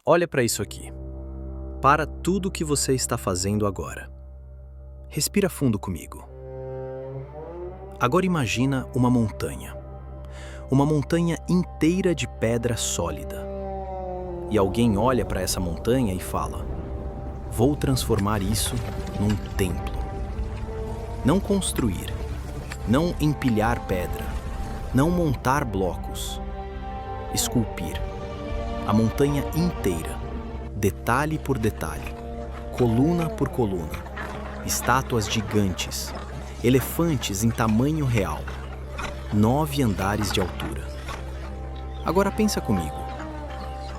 Olha para isso aqui. Para tudo o que você está fazendo agora. Respira fundo comigo. Agora imagina uma montanha. Uma montanha inteira de pedra sólida. E alguém olha para essa montanha e fala: vou transformar isso num templo. Não construir, não empilhar pedra, não montar blocos. Esculpir. A montanha inteira, detalhe por detalhe, coluna por coluna, estátuas gigantes, elefantes em tamanho real, 9 andares de altura. Agora pensa comigo.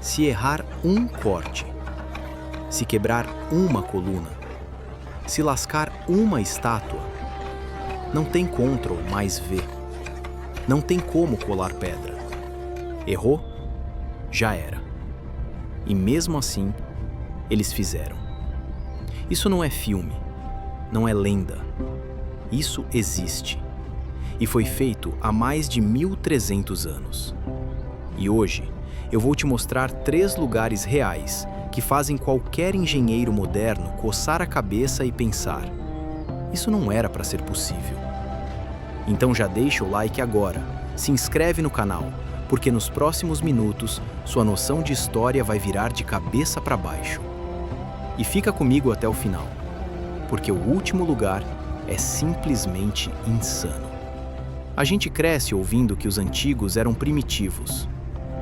Se errar um corte, se quebrar uma coluna, se lascar uma estátua, não tem Ctrl mais V. Não tem como colar pedra. Errou? Já era. E mesmo assim, eles fizeram. Isso não é filme, não é lenda. Isso existe. E foi feito há mais de 1300 anos. E hoje, eu vou te mostrar 3 lugares reais que fazem qualquer engenheiro moderno coçar a cabeça e pensar: isso não era para ser possível. Então já deixa o like agora, se inscreve no canal, porque nos próximos minutos sua noção de história vai virar de cabeça para baixo. E fica comigo até o final, porque o último lugar é simplesmente insano. A gente cresce ouvindo que os antigos eram primitivos,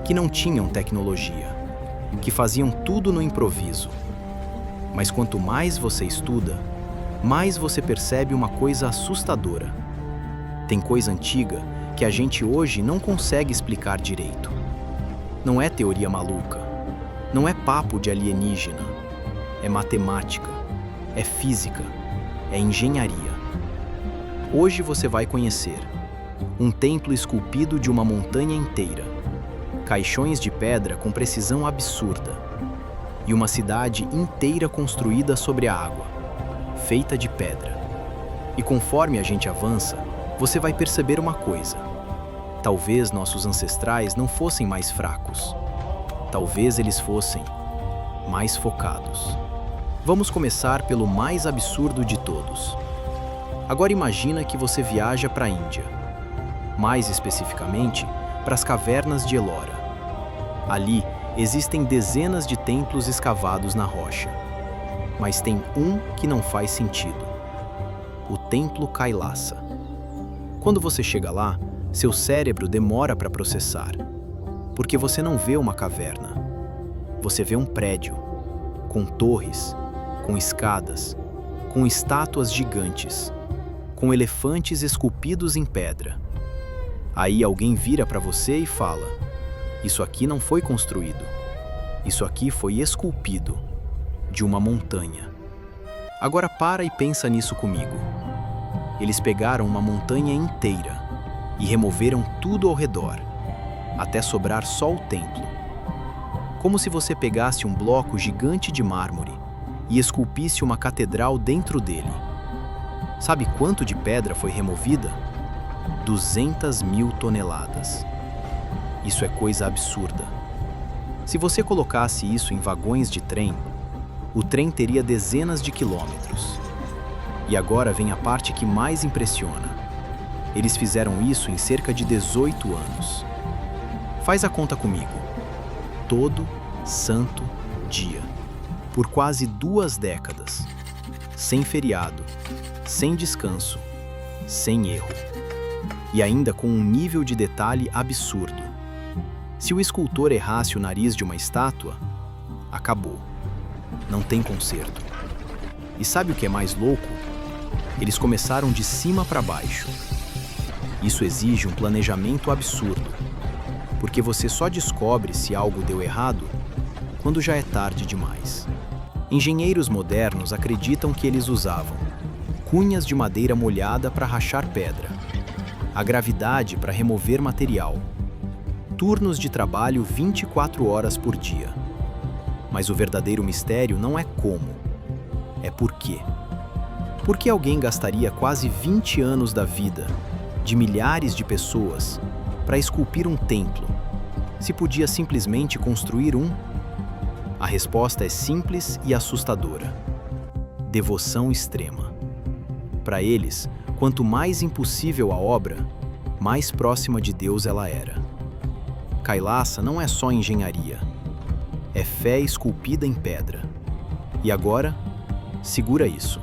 que não tinham tecnologia, que faziam tudo no improviso. Mas quanto mais você estuda, mais você percebe uma coisa assustadora. Tem coisa antiga que a gente hoje não consegue explicar direito. Não é teoria maluca, não é papo de alienígena, é matemática, é física, é engenharia. Hoje você vai conhecer um templo esculpido de uma montanha inteira, caixões de pedra com precisão absurda e uma cidade inteira construída sobre a água, feita de pedra. E conforme a gente avança, você vai perceber uma coisa. Talvez nossos ancestrais não fossem mais fracos. Talvez eles fossem mais focados. Vamos começar pelo mais absurdo de todos. Agora imagina que você viaja para a Índia. Mais especificamente, para as cavernas de Ellora. Ali existem dezenas de templos escavados na rocha. Mas tem um que não faz sentido. O Templo Kailasa. Quando você chega lá, seu cérebro demora para processar. Porque você não vê uma caverna. Você vê um prédio, com torres, com escadas, com estátuas gigantes, com elefantes esculpidos em pedra. Aí alguém vira para você e fala: isso aqui não foi construído. Isso aqui foi esculpido de uma montanha. Agora para e pensa nisso comigo. Eles pegaram uma montanha inteira e removeram tudo ao redor, até sobrar só o templo. Como se você pegasse um bloco gigante de mármore e esculpisse uma catedral dentro dele. Sabe quanto de pedra foi removida? 200.000 toneladas. Isso é coisa absurda. Se você colocasse isso em vagões de trem, o trem teria dezenas de quilômetros. E agora vem a parte que mais impressiona. Eles fizeram isso em cerca de 18 anos. Faz a conta comigo. Todo santo dia. Por quase 2 décadas. Sem feriado, sem descanso, sem erro. E ainda com um nível de detalhe absurdo. Se o escultor errasse o nariz de uma estátua, acabou. Não tem conserto. E sabe o que é mais louco? Eles começaram de cima para baixo. Isso exige um planejamento absurdo, porque você só descobre se algo deu errado quando já é tarde demais. Engenheiros modernos acreditam que eles usavam cunhas de madeira molhada para rachar pedra, a gravidade para remover material, turnos de trabalho 24 horas por dia. Mas o verdadeiro mistério não é como, é por quê. Por que alguém gastaria quase 20 anos da vida, de milhares de pessoas, para esculpir um templo, se podia simplesmente construir um? A resposta é simples e assustadora: devoção extrema. Para eles, quanto mais impossível a obra, mais próxima de Deus ela era. Kailasa não é só engenharia, é fé esculpida em pedra. E agora, segura isso,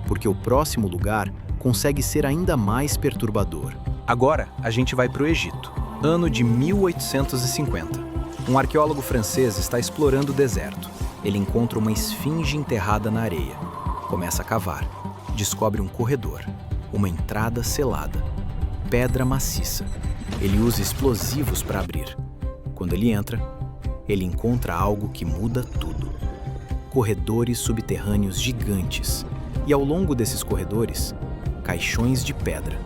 porque o próximo lugar consegue ser ainda mais perturbador. Agora, a gente vai para o Egito, ano de 1850. Um arqueólogo francês está explorando o deserto. Ele encontra uma esfinge enterrada na areia. Começa a cavar. Descobre um corredor, uma entrada selada, pedra maciça. Ele usa explosivos para abrir. Quando ele entra, ele encontra algo que muda tudo. Corredores subterrâneos gigantes. E ao longo desses corredores, caixões de pedra.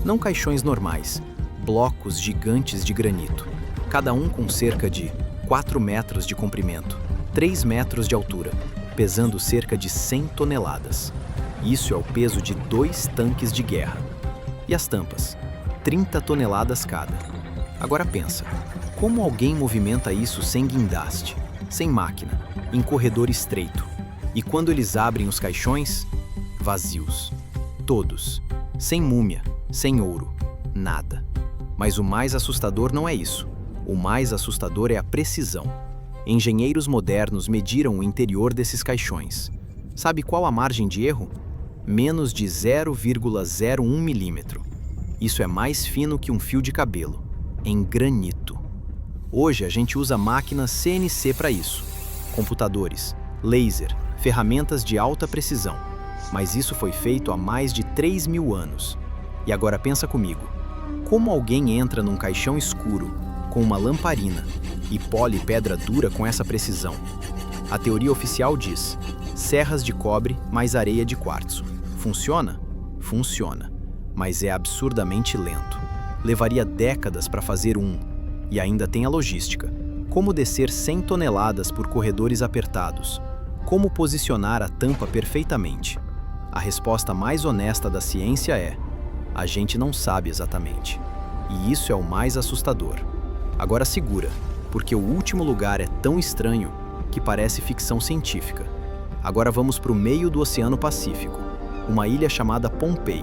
Não caixões normais, blocos gigantes de granito. Cada um com cerca de 4 metros de comprimento, 3 metros de altura, pesando cerca de 100 toneladas. Isso é o peso de 2 tanques de guerra. E as tampas? 30 toneladas cada. Agora pensa, como alguém movimenta isso sem guindaste, sem máquina, em corredor estreito? E quando eles abrem os caixões? Vazios. Todos. Sem múmia, sem ouro, nada. Mas o mais assustador não é isso. O mais assustador é a precisão. Engenheiros modernos mediram o interior desses caixões. Sabe qual a margem de erro? Menos de 0,01 milímetro. Isso é mais fino que um fio de cabelo, em granito. Hoje a gente usa máquinas CNC para isso. Computadores, laser, ferramentas de alta precisão. Mas isso foi feito há mais de 3.000 anos. E agora pensa comigo. Como alguém entra num caixão escuro, com uma lamparina, e pole pedra dura com essa precisão? A teoria oficial diz: serras de cobre mais areia de quartzo. Funciona? Funciona. Mas é absurdamente lento. Levaria décadas para fazer um. E ainda tem a logística. Como descer 100 toneladas por corredores apertados? Como posicionar a tampa perfeitamente? A resposta mais honesta da ciência é: a gente não sabe exatamente. E isso é o mais assustador. Agora segura, porque o último lugar é tão estranho que parece ficção científica. Agora vamos para o meio do Oceano Pacífico, uma ilha chamada Pompei,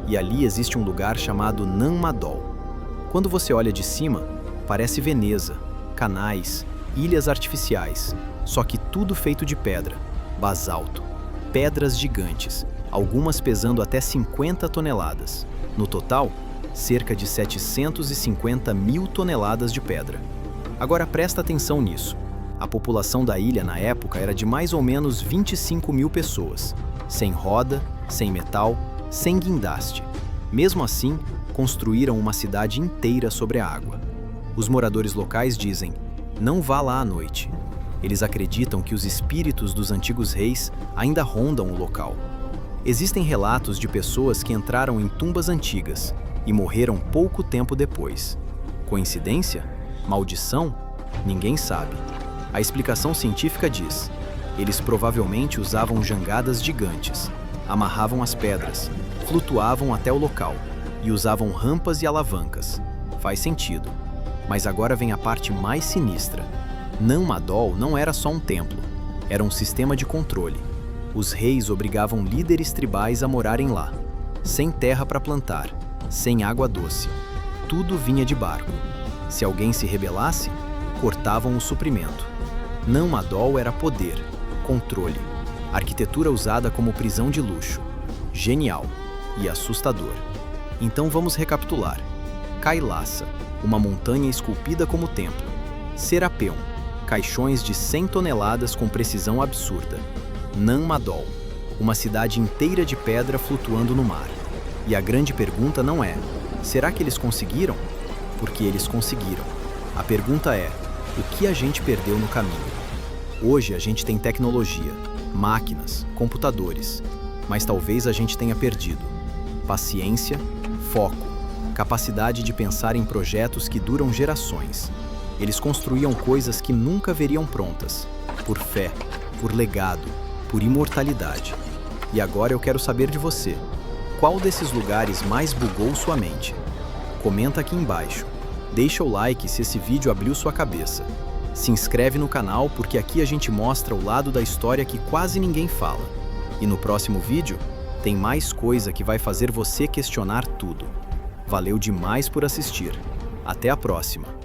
e ali existe um lugar chamado Nan Madol. Quando você olha de cima, parece Veneza, canais, ilhas artificiais, só que tudo feito de pedra, basalto, pedras gigantes, algumas pesando até 50 toneladas. No total, cerca de 750 mil toneladas de pedra. Agora presta atenção nisso. A população da ilha na época era de mais ou menos 25 mil pessoas, sem roda, sem metal, sem guindaste. Mesmo assim, construíram uma cidade inteira sobre a água. Os moradores locais dizem: não vá lá à noite. Eles acreditam que os espíritos dos antigos reis ainda rondam o local. Existem relatos de pessoas que entraram em tumbas antigas e morreram pouco tempo depois. Coincidência? Maldição? Ninguém sabe. A explicação científica diz: eles provavelmente usavam jangadas gigantes, amarravam as pedras, flutuavam até o local e usavam rampas e alavancas. Faz sentido. Mas agora vem a parte mais sinistra. Nan Madol não era só um templo, era um sistema de controle. Os reis obrigavam líderes tribais a morarem lá, sem terra para plantar, sem água doce. Tudo vinha de barco. Se alguém se rebelasse, cortavam o suprimento. Nan Madol era poder, controle, arquitetura usada como prisão de luxo. Genial e assustador. Então vamos recapitular. Kailasa, uma montanha esculpida como templo. Serapeum, caixões de 100 toneladas com precisão absurda. Nan Madol, uma cidade inteira de pedra flutuando no mar. E a grande pergunta não é: será que eles conseguiram? Porque eles conseguiram. A pergunta é: o que a gente perdeu no caminho? Hoje a gente tem tecnologia, máquinas, computadores, mas talvez a gente tenha perdido paciência, foco, capacidade de pensar em projetos que duram gerações. Eles construíam coisas que nunca veriam prontas, por fé, por legado, por imortalidade. E agora eu quero saber de você. Qual desses lugares mais bugou sua mente? Comenta aqui embaixo. Deixa o like se esse vídeo abriu sua cabeça. Se inscreve no canal porque aqui a gente mostra o lado da história que quase ninguém fala. E no próximo vídeo, tem mais coisa que vai fazer você questionar tudo. Valeu demais por assistir. Até a próxima!